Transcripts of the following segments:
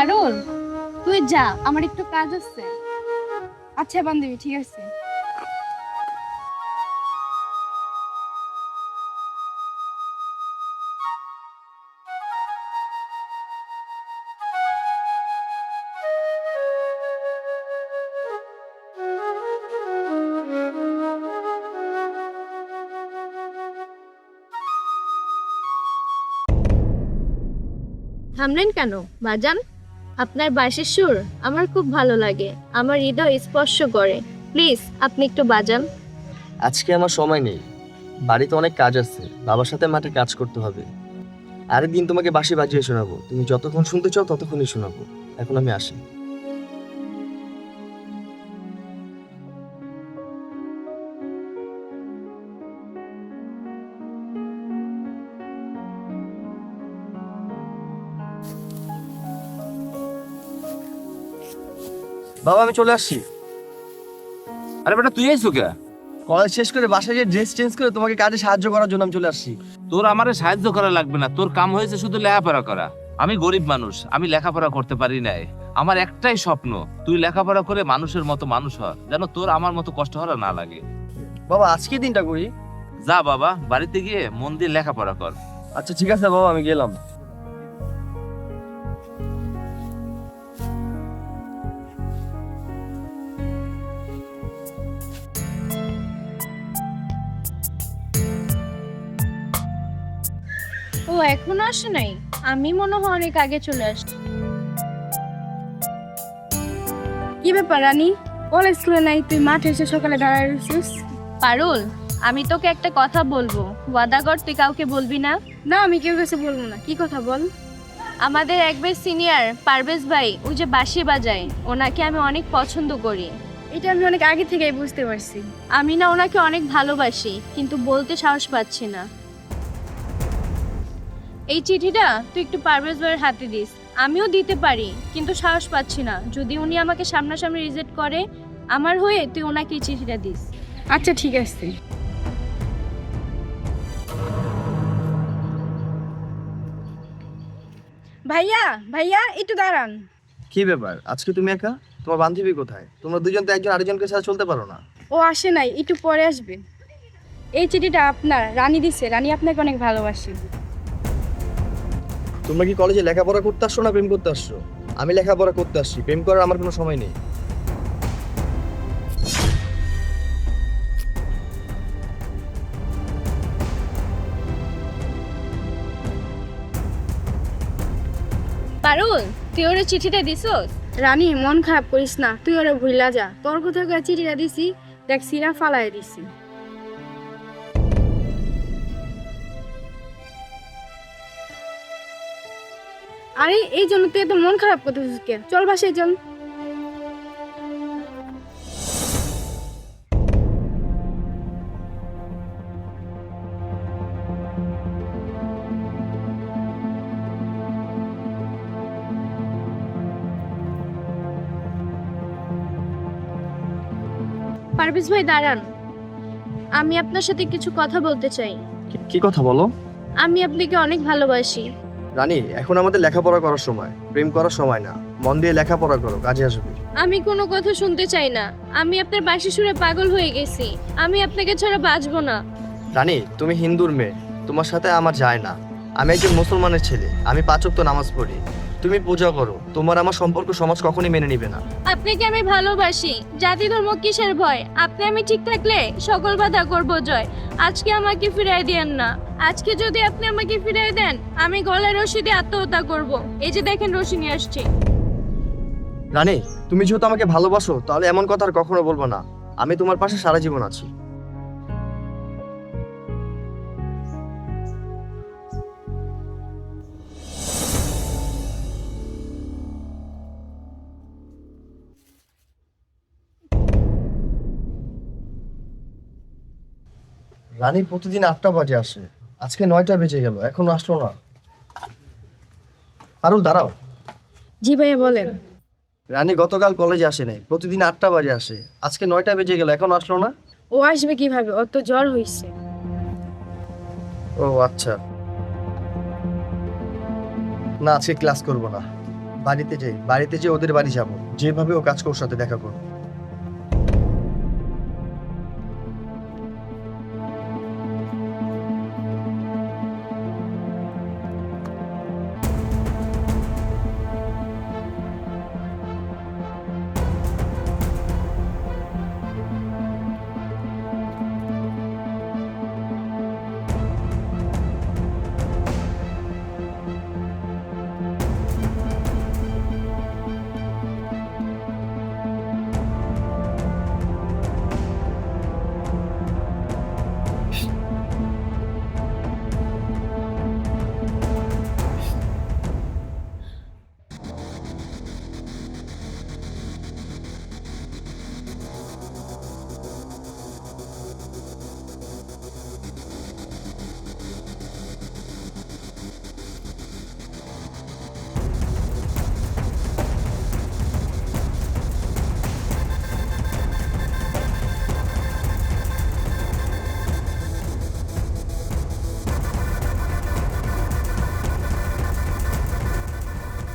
পারুল, তুই যা, আমার একটু কাজ আছে। আচ্ছা বান্ধবী, ঠিক আছে। থামলেন কেন বাজান? আপনার বাঁশির সুর আমার খুব ভালো লাগে, আমার হৃদয় স্পর্শ করে। প্লিজ আপনি একটু বাজান। আজকে আমার সময় নেই, বাড়িতে অনেক কাজ আছে, বাবার সাথে মাঠে কাজ করতে হবে। আরেকদিন তোমাকে বাঁশি বাজিয়ে শোনাবো, তুমি যতক্ষণ শুনতে চাও ততক্ষণই শোনাবো। এখন আমি আসি। বাবা আমি চলে আসছি। আরে বেটা তুই আইছো কে? কলেজ শেষ করে বাসায় গিয়ে ড্রেস চেঞ্জ করে তোমাকে কাজে সাহায্য করার জন্য আমি চলে আসছি। তোর আমারে সাহায্য করা লাগবে না, তোর কাম হয়েছে শুধু লেখাপড়া করা। আমি গরিব মানুষ, আমি লেখাপড়া করতে পারি নাই। আমার একটাই স্বপ্ন, তুই লেখাপড়া করে মানুষের মতো মানুষ হ, যেন তোর আমার মতো কষ্ট হওয়া না লাগে। বাবা আজকে দিনটা করি। যা বাবা, বাড়িতে গিয়ে মন দিয়ে লেখাপড়া কর। আচ্ছা ঠিক আছে বাবা, আমি গেলাম। ও এখনো আসে নাই? আমি মনে হয় অনেক আগে চলে আসছি। কি ব্যাপার রানী, কলেজ স্কুলে নাই, তুই মাঠে এসে সকালে দাঁড়ায় রয়েছিস? পারুল, আমি তোকে একটা কথা বলবো, ওয়াদা কর তুই কাউকে বলবি না। না, আমি কেউ কাছে বলবো না। কি কথা বল। আমাদের একবার সিনিয়র পারভেজ ভাই, ও যে বাঁশি বাজায়, ওনাকে আমি অনেক পছন্দ করি। এটা আমি অনেক আগে থেকেই বুঝতে পারছি। আমি না ওনাকে অনেক ভালোবাসি, কিন্তু বলতে সাহস পাচ্ছি না। এই চিঠিটা তুই একটু পারভেজ ভাইয়ের হাতে দিস। আমিও দিতে পারি, কিন্তু সাহস পাচ্ছি না। যদি উনি আমাকে সামনাসামনি রিজেক্ট করে, আমার হয়ে তুই ওনাকে এই চিঠিটা দিস। আচ্ছা ঠিক আছে। ভাইয়া ভাইয়া, একটু দাঁড়ান। কি ব্যাপার, আজকে তুমি একা? তোমার বান্ধবী কোথায়? তোমরা দুজন তো একজন আরেকজনকে ছাড়া চলতে পারো না। ও আসে নাই, একটু পরে আসবে। এই চিঠিটা আপনার, রানী দিছে। রানী আপনাকে অনেক ভালোবাসে। তোমরা কি কলেজে লেখাপড়া করতে আসছো না প্রেম করতে আসছো? আমি লেখাপড়া করতে আসছি, প্রেম করার আমার কোনো সময় নেই। পারুল, তুই ওরে চিঠিটা দিছস? রানী মন খারাপ করিস না, তুই ওরা ভুইলা যা। তোর কোথাও করে চিঠিটা দিছি, দেখ সিরা ফালাই দিছি। আরে এই জন্য তুই এত মন খারাপ করতেছিস কে? চল বাসায় চল। পারভেজ ভাই দাঁড়ান, আমি আপনার সাথে কিছু কথা বলতে চাই। কি কথা বলো? আমি আপনাকে অনেক ভালোবাসি। রানী, এখন আমাদের লেখাপড়া করার সময়, প্রেম করার সময় না। মন দিয়ে লেখাপড়া করো, কাজে আসবে। আমি কোনো কথা শুনতে চাই না। আমি আপনার বাঁশি সুরে পাগল হয়ে গেছি। আমি আপনাকে ছাড়া বাঁচবো না। রানী, তুমি হিন্দুর মেয়ে, তোমার সাথে আমার যায় না। আমি একজন মুসলমানের ছেলে, আমি 5 ওয়াক্ত নামাজ পড়ি। তুমি পূজা করো, তোমার আমার সম্পর্ক সমাজ কখনোই মেনে নিবে না। আপনাকে আমি ভালোবাসি, জাতি ধর্ম কিসের ভয়? আপনি আমি ঠিক থাকলে সকল বাধা করব জয়। আজকে আমাকে ফিরাই দেন না। আজকে যদি আপনি আমাকে ফিরাই দেন, আমি গলায় রশি দিয়ে আত্মহত্যা করব। এই যে দেখেন রশি নিয়ে আসছি। রানী, তুমি যেহেতু আমাকে ভালোবাসো, তাহলে এমন কথা আর কখনো বলবো না। আমি তোমার পাশে সারা জীবন আছি। রানী প্রতিদিন 8টা বাজে আসে, আজকে 9টা বেজে গেল, এখনো আসলো না। আরুল দাঁড়াও। জি ভাইয়া বলেন। রানী গতকাল কলেজে আসে নাই, প্রতিদিন 8টা বাজে আসে, আজকে 9টা বেজে গেল, এখনো আসলো না। ও আসবে কিভাবে? ওর তো জ্বর হইছে। ও আচ্ছা, না আজকে ক্লাস করব না। বাড়িতে যে ওদের বাড়ি যাব, যেভাবে ও কাজ করে ওর সাথে দেখা করব।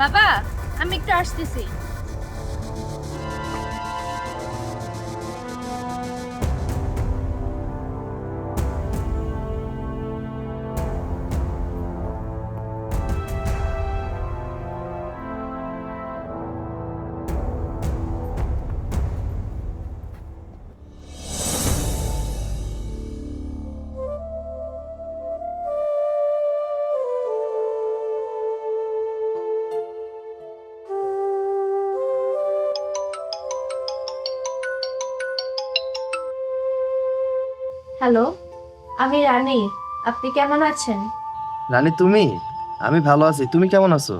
বাবা, আমি একটু আসতেছি। হ্যালো, আমি রানী। আপনি কেমন আছেন? রানী তুমি? আমি ভালো আছি, তুমি কেমন আছো?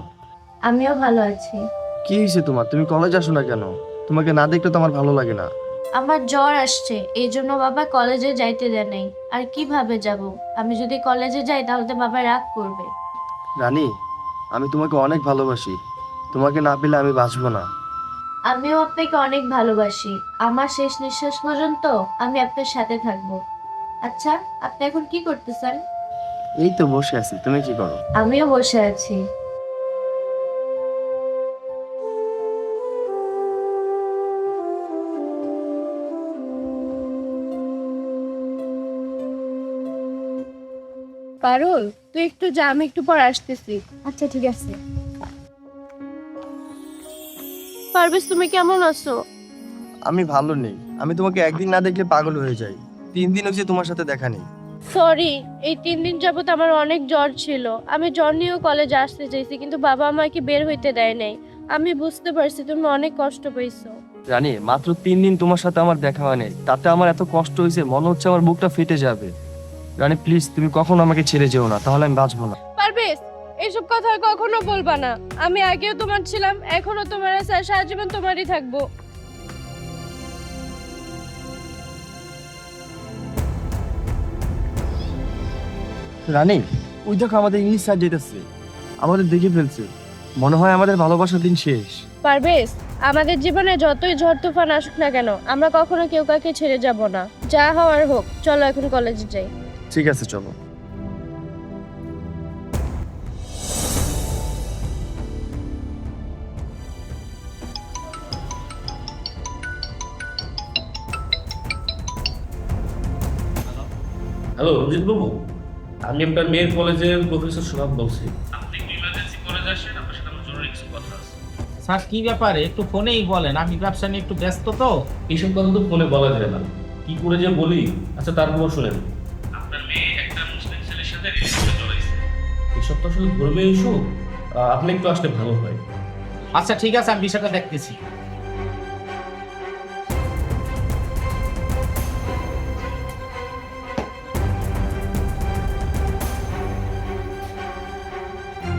আমিও ভালো আছি। কি হয়েছে তোমার? তুমি কলেজ আসো না কেন? তোমাকে না দেখলে তো আমার ভালো লাগে না। আমার জ্বর আসছে, এই জন্য বাবা কলেজে যাইতে দেয় নাই। আর কিভাবে যাব? আমি যদি কলেজে যাই তাহলে তো বাবা রাগ করবে। রানী, আমি তোমাকে অনেক ভালোবাসি, তোমাকে না পেলে আমি বাঁচবো না। আমিও আপনাকে অনেক ভালোবাসি। আমার শেষ নিঃশ্বাস পর্যন্ত আমি আপনার সাথে থাকবো। আচ্ছা, আপনি এখন কি করতেছেন? এই তো বসে আছি, তুমি কি করো? আমিও বসে আছি। পারুল, তুই একটু যা, আমি একটু পর আসতেছি। আচ্ছা, ঠিক আছে। পারভেজ, তুমি কেমন আছো? আমি ভালো নেই। আমি তোমাকে একদিন না দেখলে পাগল হয়ে যাই। 3 দিন হচ্ছে তোমার সাথে দেখা নেই। সরি, এই 3 দিন যাবত আমার অনেক জ্বর ছিল। আমি জ্বর নিয়েও কলেজে আসতে চাইছি, কিন্তু বাবা আমাকে বের হইতে দেয় নাই। আমি বুঝতে পারছি তুমি অনেক কষ্ট পাইছো। রানী, মাত্র 3 দিন তোমার সাথে আমার দেখা হয় নাই, তাতে আমার এত কষ্ট হয়েছে, মনে হচ্ছে আমার বুকটা ফেটে যাবে। রানী প্লিজ, তুমি কখনো আমাকে ছেড়ে যেও না, তাহলে আমি বাঁচবো না। পারভেজ, এসব কথা আর কখনো বলবা না। আমি আগেও তোমার ছিলাম, এখনো তোমার আছে, আর সারা জীবন তোমারই থাকবো। রানী, ওই দেখো আমাদের ইংলিশ স্যার যেতেছে, আমাদের দেখে ফেলছে। মনে হয় আমাদের ভালোবাসার দিন শেষ। পারভেজ, আমাদের জীবনে যতই ঝড় তুফান আসুক না কেন, আমরা কখনো কেউ কাউকে ছেড়ে যাব না। যা হওয়ার হোক, চলো এখন কলেজে যাই। ঠিক আছে, চলো। হ্যালো রঞ্জিত বাবু, আমি আপনার মেয়ের কলেজের প্রফেসর সুভাষ বলছি। আপনি একটু ইমার্জেন্সি কলেজে আসেন, আপনার সাথে আমার জরুরি কিছু কথা আছে। স্যার কি ব্যাপারে একটু ফোনেই বলেন, আমি ব্যবসা নিয়ে একটু ব্যস্ত তো। এইসব কথা তো ফোনে বলা যায় না, কি করে যে বলি। আচ্ছা তারপর শুনেন, আপনার মেয়ে একটা মুসলিম ছেলের সাথে রিলেশনে জড়াইছে। এইসব তো আসলে ধর্মীয় ইস্যু, আপনি একটু আসলে ভালো হয়। আচ্ছা ঠিক আছে, আমি বিষয়টা দেখতেছি।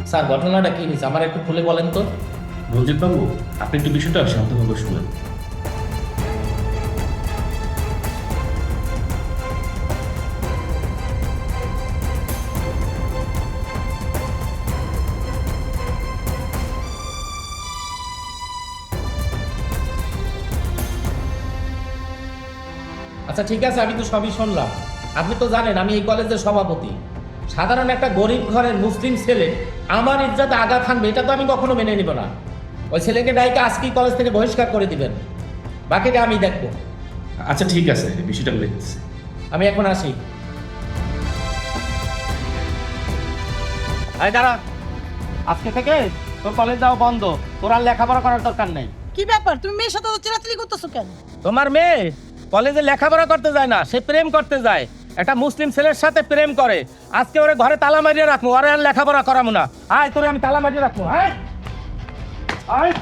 স্যার ঘটনাটা কি হয়েছে আমার একটু খুলে বলেন তো। রঞ্জিত বাবু, আপনি একটু বিষয়টা শান্তভাবে শুনেন। আচ্ছা ঠিক আছে, আমি তো সবই শুনলাম। আপনি তো জানেন আমি এই কলেজের সভাপতি। সাধারণ একটা গরিব ঘরের মুসলিম ছেলে আমার ইজ্জতে আঘাত হানবে, এটা তো আমি কখনো মেনে নিব না। ওই ছেলেকে ডাইকে আজকেই কলেজ থেকে বহিষ্কার করে দিবেন, বাকিটা আমি দেখবো। আচ্ছা ঠিক আছে, বিষয়টা আমি দেখতেছি। আমি এখন আসি। এই দাঁড়া, আজকে থেকে তোর কলেজ যাওয়া বন্ধ, তোর আর লেখাপড়া করার দরকার নেই। কি ব্যাপার, তুমি মেয়ের সাথে চিরাচিরি করতেছো কেন? তোমার মেয়ে কলেজে লেখাপড়া করতে যায় না, সে প্রেম করতে যায়, একটা মুসলিম ছেলের সাথে প্রেম করে। আজকে ওরে ঘরে তালা মারিয়ে রাখবো, ওরে আর লেখাপড়া করাবো না। আয় তোরে আমি তালা মারিয়ে রাখবো। আয় আয়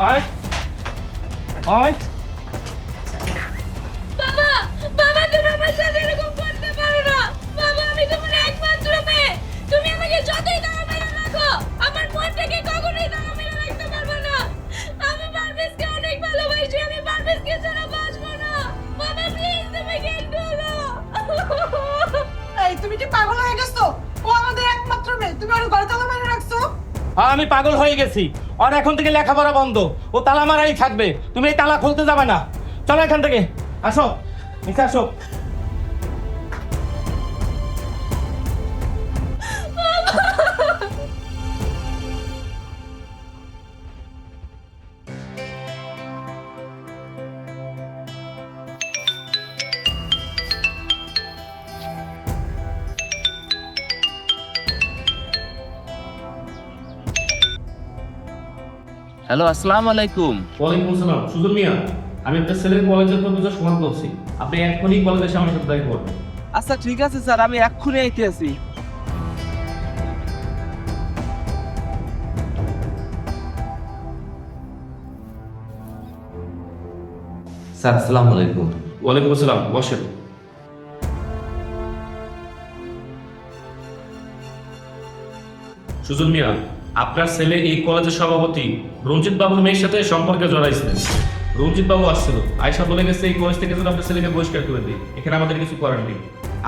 আয় আয়। বাবা, বাবা তুমি আমার সাথে এরকম করতে পারো না। বাবা আমি তোমার একমাত্র মেয়ে, তুমি আমাকে যতই দাও মেরে রাখো, আমার মনটাকে কখনোই দাও মেরে রাখতে পারবে না। আমি পারভেজকে অনেক ভালোবাসি, আমি পারভেজকে ছাড়া বাঁচবো না। বাবা প্লিজ তুমি কেন করো? এই তুমি কি পাগল হয়ে গেছো? ও আমাদের একমাত্র মেয়ে, তুমি ওর ঘরে তালা মেরে রাখছো। হ্যাঁ আমি পাগল হয়ে গেছি, আর এখন থেকে লেখাপড়া বন্ধ, ও তালা মারাই থাকবে, তুমি এই তালা খুলতে যাবে না। চলো এখান থেকে, আসো নিচে আসো। হ্যালো, আসসালামু আলাইকুম। ওয়ালাইকুম আসসালাম। সুজন মিয়া, আমি একটা ছেলের কলেজের প্রফেসর সমান করছি, আপনি এখনই কলেজে এসে আমার সাথে দেখা করবেন। আচ্ছা ঠিক আছে স্যার, আমি এক্ষুনি আইতে আছি। স্যার আসসালামু আলাইকুম। ওয়ালাইকুম আসসালাম, বসেন। সুজন মিয়া, আপনার ছেলে এই কলেজের সভাপতি রঞ্জিত বাবুর মেয়ের সাথে সম্পর্কে জড়াইছিলেন। রঞ্জিত বাবু আসছিল, আয়সা বলে গেছে এই কলেজ থেকে যেন আপনার ছেলেকে বহিষ্কার করে দিই, এখানে আমাদের কিছু করার নেই।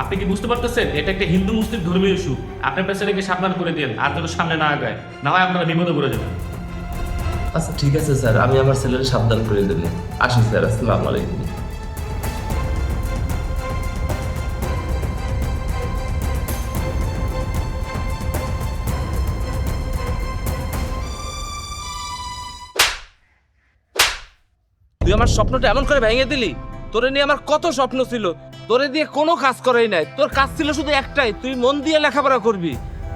আপনি কি বুঝতে পারতেছেন এটা একটা হিন্দু মুসলিম ধর্মীয় ইস্যু? আপনি আপনার ছেলেকে সাবধান করে দিন, আর যেন সামনে না আগায়, না হয় আপনারা বিপদে পড়ে যাবেন। আচ্ছা ঠিক আছে স্যার, আমি আমার ছেলের সাবধান করে দেবো। আসি স্যার, আসসালামু আলাইকুম। তুই আমার স্বপ্নটা এমন করে ভেঙে দিলি। তোরে নিয়ে আমার কত স্বপ্ন ছিল, তোরে দিয়ে কোনো কাজ করাই নাই। তোর কাজ ছিল শুধু একটাই, তুই মন দিয়ে লেখাপড়া করবি।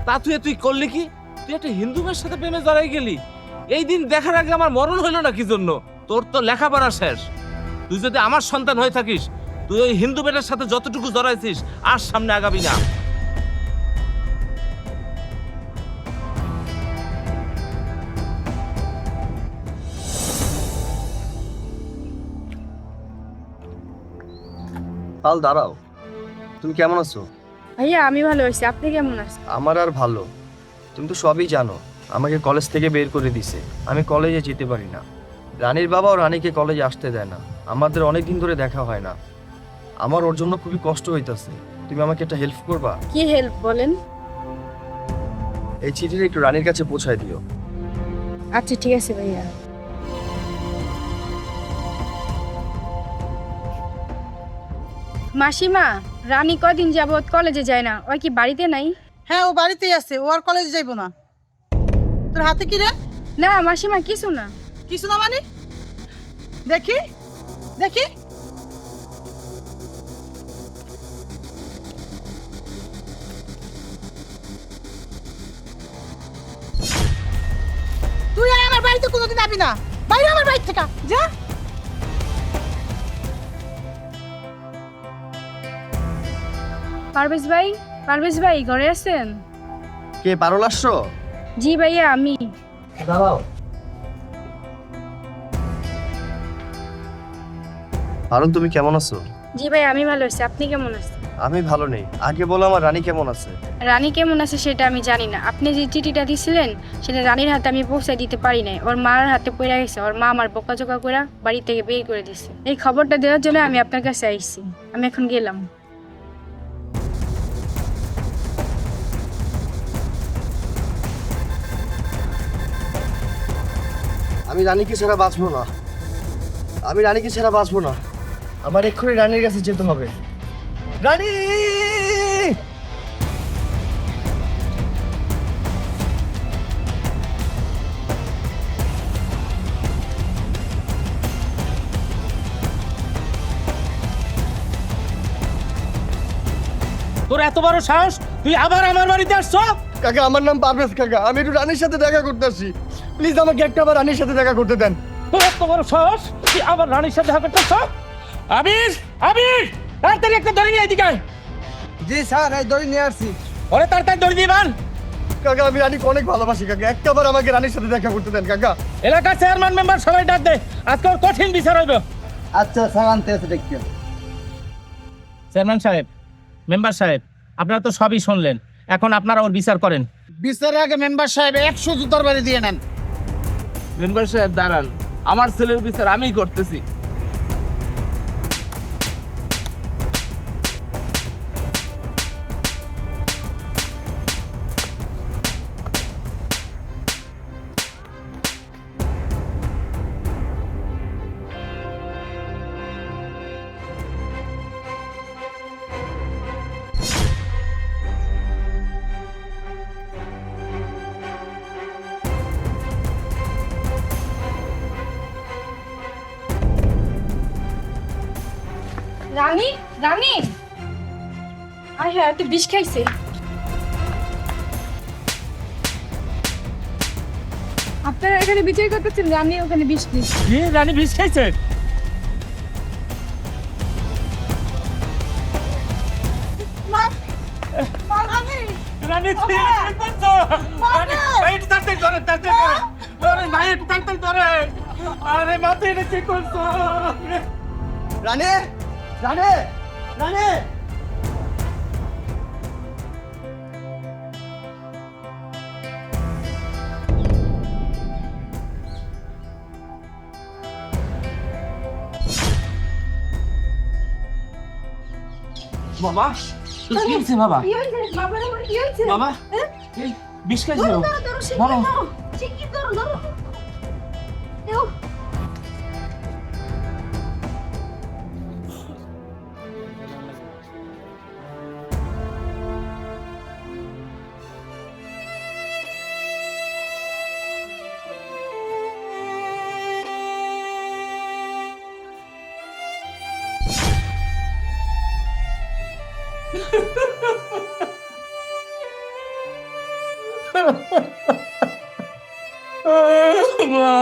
তা তুই করলি কি? তুই একটা হিন্দু মেয়ের সাথে প্রেমে জড়াই গেলি। এই দিন দেখার আগে আমার মরণ হইল না কি জন্য? তোর তো লেখাপড়া শেষ। তুই যদি আমার সন্তান হয়ে থাকিস, তুই ওই হিন্দু মেয়েটার সাথে যতটুকু জড়াইছিস আর সামনে আগাবি না। পাল দাঁড়াও, তুমি কেমন আছো? ভাইয়া আমি ভালো আছি, আপনি কেমন আছেন? আমার আর ভালো, তুমি তো সবই জানো। আমাকে কলেজ থেকে বের করে দিছে, আমি কলেজে যেতে পারি না। রানীর বাবাও রানীকে কলেজে আসতে দেয় না, আমাদের অনেক দিন ধরে দেখা হয় না। আমার ওর জন্য খুবই কষ্ট হইতাছে, তুমি আমাকে একটা হেল্প করবা? কি হেল্প বলেন? এই চিঠিটা একটু রানীর কাছে পৌঁছায় দিও। আচ্ছা ঠিক আছে ভাইয়া। মাসিমা, রানী কদিন যাবত কলেজে যায় না, ওই কি বাড়িতে নাই? হ্যাঁ ও বাড়িতেই আছে, ও আর কলেজে যাইবো না। তোর হাতে কি রে? না মাসিমা কিছু না। কিছু না মানে? দেখি দেখি। তুই আর আমার বাড়িতে কোনোদিন যাবি না, বাইরে আমার বাড়ি থেকে যা। পারভেজ ভাই ঘরে আছেন? কে, পারুল আসছো? জি ভাইয়া আমি। দাঁড়াও। পারুল তুমি কেমন আছো? জি ভাই আমি ভালো আছি, আপনি কেমন আছেন? আমি ভালো নেই, আগে বলো আমার রানী কেমন আছে? রানী কেমন আছে সেটা আমি জানি না। আপনি যে চিঠিটা দিছিলেন সেটা রানীর হাতে আমি পৌঁছে দিতে পারি নাই, ওর মার হাতে পড়ে গেছে। ওর মা আমার বকাঝকা করে বাড়ি থেকে বের করে দিছে। এই খবরটা দেওয়ার জন্য আমি আপনার কাছে আইছি। আমি এখন গেলাম। আমি রানীকে ছাড়া বাঁচবো না, আমি রানীকে ছাড়া বাঁচবো না। আমার এক্ষুনি রানীর কাছে যেতে হবে। রানী! তোর এত বড় সাহস, তুই আবার আমার বাড়িতে আসছো? কাকা আমার নাম পারভেজ কাকা, আমি একটু রানীর সাথে দেখা করতে আসি, প্লিজ আমাকে একটা বার রানীর সাথে দেখা করতে দেন। তোর এত বড় সাহস, তুই আবার রানীর সাথে দেখা করতেছ? আবির, আবির, তাড়াতাড়ি একটা ধরে নিয়ে এদিকে আয়। জি স্যার, এই দড়ি নিয়ে আসছি। ওরে তাড়াতাড়ি ধরে দিয়ে বান। কাকা আমি রানীকে অনেক ভালোবাসি কাকা, একটা বার আমাকে রানীর সাথে দেখা করতে দেন কাকা। এলাকার চেয়ারম্যান মেম্বার সবাই ডাক দে, আজকে ওর কঠিন বিচার হইব। আচ্ছা স্যার, আনতে এসে দেখি। চেয়ারম্যান সাহেব, মেম্বার সাহেব, আপনারা তো সবই শুনলেন, এখন আপনারা ওর বিচার করেন। বিচারের আগে মেম্বার সাহেব 100 জুতোর বাড়ি দিয়ে নেন। মেম্বার সাহেব দাঁড়ান, আমার ছেলের বিচার আমিই করতেছি। রানী, রানী, আয় হ্যাঁ, তুই বিষ খাইছে। আপনারা এখানে বিচার করতেছেন, রানী ওখানে বিষ দিচ্ছে। কি, রানী বিষ খাইছে? রানী তুই কি করছো? রানী, এই একটু তাড়াতাড়ি ধরে, তাড়াতাড়ি ধরে। আরে ভাই, একটু তাড়াতাড়ি ধরে। আরে মা, তুই এটা কি করছো? রানী, রানী, রানী। বাবা, তোর কি হয়েছে বাবা? কি হয়েছে বাবার, আমার কি হয়েছে? বাবা, এই বিষ খাইছো? ধরো, ধরো, ধরো, শিগগির ধরো। ধরো, শিগগির ধরো, ধরো। এও, মা